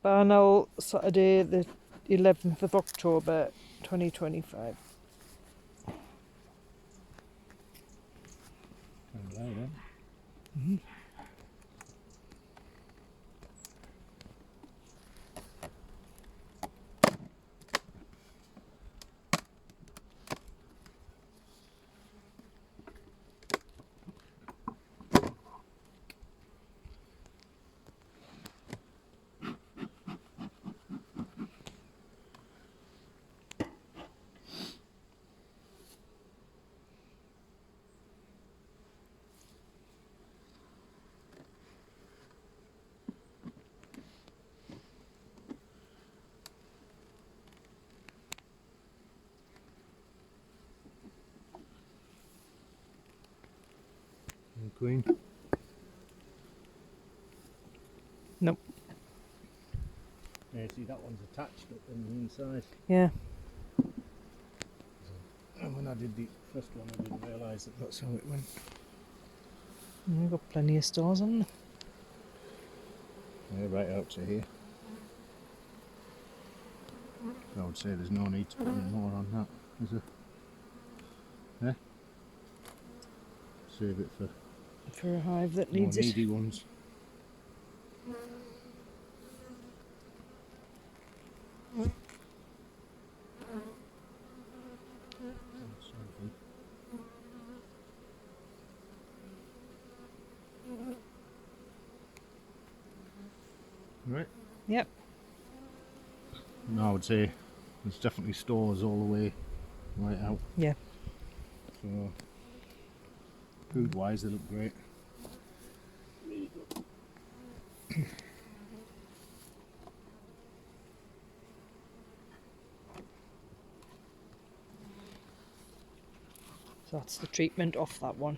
Barnell, Saturday the 11th of October 2025. Queen. Nope. Yeah, see that one's attached up on the inside. Yeah. And when I did the first one, I didn't realise that that's how it went. We've got plenty of stores on. Yeah, right out to here. I would say there's no need to put any more on that, is there? Yeah? Save it for A hive that more needs it. needy ones. Right. Yep. No, I would say there's definitely stores all the way right out. Yeah. So food wise they look great. So that's the treatment off that one.